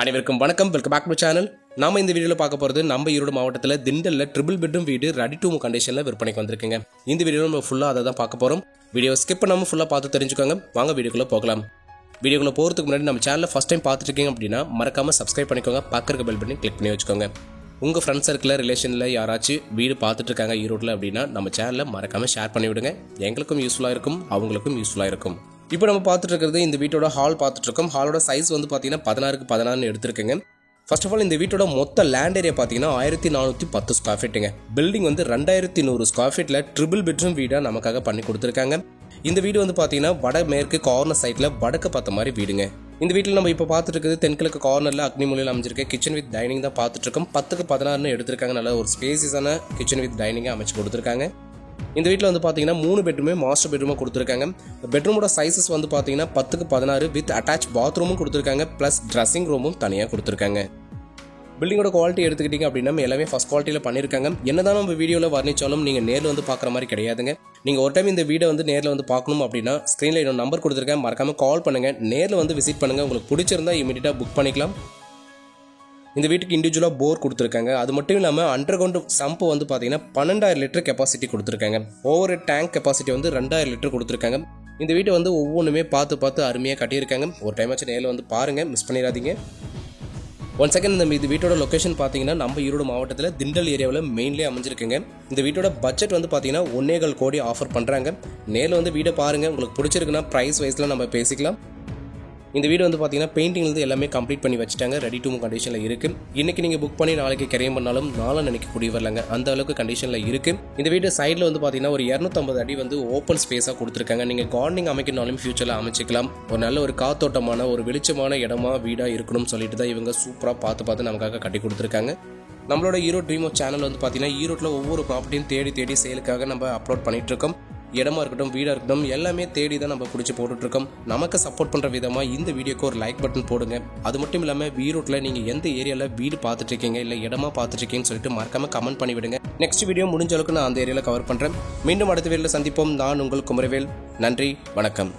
அனைவருக்கும் வணக்கம். Welcome back to channel. நாம இந்த வீடியோல பார்க்க போறது நம்ம ஈரோடு மாவட்டத்தில் திண்டல்ல ட்ரிபிள் பெட்ரூம் வீடு ரெடி டு மூவ் கண்டிஷன்ல விற்பனைக்கு வந்திருக்குங்க. இந்த வீடியோல நம்ம ஃபுல்லா அதை தான் பார்க்க போறோம். வீடியோ ஸ்கிப் பண்ணாம ஃபுல்லா பார்த்து தெரிஞ்சுக்கோங்க. வாங்க வீடியோக்குள்ள போகலாம். வீடியோக்குள்ள போறதுக்கு முன்னாடி நம்ம சேனலை ஃபர்ஸ்ட் டைம் பார்த்துட்டு இருக்கீங்க அப்படின்னா மறக்காம சப்ஸ்கிரைப் பண்ணிக்கோங்க. பக்கத்துக்கு பெல் பட்டனை கிளிக் பண்ணி வச்சுக்கோங்க. உங்க ஃப்ரெண்ட்ஸ் சர்க்கிள் ரிலேஷன்ல யாராச்சும் வீடு பார்த்துட்டு இருக்காங்க ஈரோட்டில் அப்படின்னா நம்ம சேனலை மறக்காம ஷேர் பண்ணி விடுங்க. எங்களுக்கும் யூஸ்ஃபுல்லா இருக்கும், அவங்களுக்கும் யூஸ்ஃபுல்லா இருக்கும். இப்போ நம்ம பார்த்துட்டு இருக்கிறது இந்த வீட்டோட ஹால் பார்த்துட்டு இருக்கோம். ஹாலோட சைஸ் வந்து பார்த்தீங்கன்னா 16x16 எடுத்துருக்குங்க. ஃபர்ஸ்ட் ஆஃப் ஆல் இந்த வீட்டோட மொத்த லேண்ட் ஏரியா பார்த்தீங்கன்னா 1410 ஸ்கொயர் ஃபீட்டுங்க. பில்டிங் வந்து 2100 ஸ்கொயர் ஃபீட்டில் ட்ரிபிள் பெட்ரூம் வீடாக நமக்காக பண்ணி கொடுத்துருக்காங்க. இந்த வீடு வந்து பார்த்தீங்கன்னா வடமேற்கு கார்னர் சைட்டில் வடக்கு பார்த்த மாதிரி வீடுங்க. இந்த வீட்டில் நம்ம இப்போ பார்த்துட்டு இருக்குது தென்கிழக்கு கார்னரில் அக்னி மூலையில் அமைஞ்சிருக்க கிச்சன் வித் டைனிங் தான் பார்த்துட்டு இருக்கோம். 10x16 எடுத்திருக்காங்க. நல்ல ஒரு ஸ்பேசியஸான கிச்சன் வித் டைனிங்கை அமைச்சு கொடுத்துருக்காங்க. இந்த வீட்டில் வந்து பார்த்தீங்கன்னா 3 பெட்ரூமே மாஸ்டர் பெட்ரூமாக கொடுத்துருக்காங்க. பெட்ரூமோட சைஸஸ் வந்து பார்த்தீங்கன்னா 10x16 வித் அட்டாச் பாத்ரூமும் கொடுத்துருக்காங்க. ப்ளஸ் ட்ரெஸ்ஸிங் ரூமும் தனியாக கொடுத்துருக்காங்க. பில்டிங்கோட குவாலிட்டி எடுத்துக்கிட்டிங்க அப்படின்னா எல்லாமே ஃபர்ஸ்ட் குவாலிட்டியில் பண்ணியிருக்காங்க. என்னதான் நம்ம வீடியோவில் வர்ணிச்சாலும் நீங்கள் நேரில் வந்து பார்க்குற மாதிரி கிடையாதுங்க. நீங்கள் ஒரு டைம் இந்த வீடை வந்து நேரில் வந்து பார்க்கணும் அப்படின்னா ஸ்க்ரீனில் இன்னொரு நம்பர் கொடுத்துருக்கேன், மறக்காமல் கால் பண்ணுங்கள். நேரில் வந்து விசிட் பண்ணுங்கள். உங்களுக்கு பிடிச்சிருந்தா இமீடியட்டாக புக் பண்ணிக்கலாம். இந்த வீட்டுக்கு இண்டிவிஜுவலாக போர் கொடுத்துருக்காங்க. அது மட்டும் இல்லாமல் அண்டர் கிரவுண்ட் சம்பு வந்து பார்த்தீங்கன்னா 12,000 லிட்டர் கெப்பாசிட்டி கொடுத்துருக்காங்க. ஓவர் டேங்க் கெப்பாசிட்டி வந்து 2,000 லிட்டர் கொடுத்துருக்காங்க. இந்த வீட்டை வந்து ஒவ்வொன்றுமே பார்த்து அருமையாக கட்டியிருக்காங்க. ஒரு டைம் ஆச்சு நேரில் வந்து பாருங்கள், மிஸ் பண்ணிடாதீங்க. ஒன் செகண்ட், இந்த வீட்டோட லொக்கேஷன் பார்த்தீங்கன்னா நம்ம ஈரோடு மாவட்டத்தில் திண்டல் ஏரியாவில் மெயின்லேயே அமைஞ்சிருக்குங்க. இந்த வீட்டோட பட்ஜெட் வந்து பார்த்தீங்கன்னா 1.25 கோடி ஆஃபர் பண்ணுறாங்க. நேரில் வந்து வீடை பாருங்கள். உங்களுக்கு பிடிச்சிருக்குன்னா ப்ரைஸ் வைஸில் நம்ம பேசிக்கலாம். இந்த வீடு வந்து பார்த்தீங்கன்னா பெயிண்டிங்லேருந்து எல்லாமே கம்ப்ளீட் பண்ணி வச்சுட்டாங்க. ரெடி டு மூவ் கண்டிஷனில் இருக்குது. இன்றைக்கி நீங்கள் புக் பண்ணி நாளைக்கு கிரையம் பண்ணாலும் நாளாக நினைக்க கூடிய வரலாங்க. அந்த அளவுக்கு கண்டிஷனில் இருக்குது. இந்த வீடு சைடில் வந்து பார்த்தீங்கன்னா ஒரு 250 அடி வந்து ஓப்பன் ஸ்பேஸாக கொடுத்துருக்காங்க. நீங்கள் கார்டனிங் அமைக்கணும்னாலும் ஃபியூச்சரில் அமைச்சிக்கலாம். ஒரு நல்ல ஒரு காத்தோட்டமான ஒரு வெளிச்சமான இடமா வீடாக இருக்கணும்னு சொல்லிட்டு தான் இவங்க சூப்பராக பார்த்து நமக்காக கட்டி கொடுத்துருக்காங்க. நம்மளோட ஈரோடு ட்ரீம் சேனல் வந்து பார்த்தீங்கன்னா ஈரோட்டில் ஒவ்வொரு ப்ராப்பர்ட்டியும் தேடி சேலுக்காக நம்ம அப்லோட் பண்ணிட்டு இருக்கோம். இடமா இருக்கட்டும், வீடாக இருக்கட்டும், எல்லாமே தேடி தான் நம்ம பிடிச்சி போட்டுட்ருக்கோம். நமக்கு சப்போர்ட் பண்ணுற விதமாக இந்த வீடியோக்கு ஒரு லைக் பட்டன் போடுங்க. அது மட்டும் இல்லாமல் ஈரோட்டில் நீங்கள் எந்த ஏரியாவில் வீடு பார்த்துட்டு இருக்கீங்க இல்லை இடமா பார்த்துட்டு இருக்கீங்கன்னு சொல்லிட்டு மறக்காமல் கமெண்ட் பண்ணி விடுங்க. நெக்ஸ்ட் வீடியோ முடிஞ்ச அளவுக்கு நான் அந்த ஏரியாவில் கவர் பண்ணுறேன். மீண்டும் அடுத்த வீடியோவில் சந்திப்போம். நான் உங்கள் குமரவேல். நன்றி, வணக்கம்.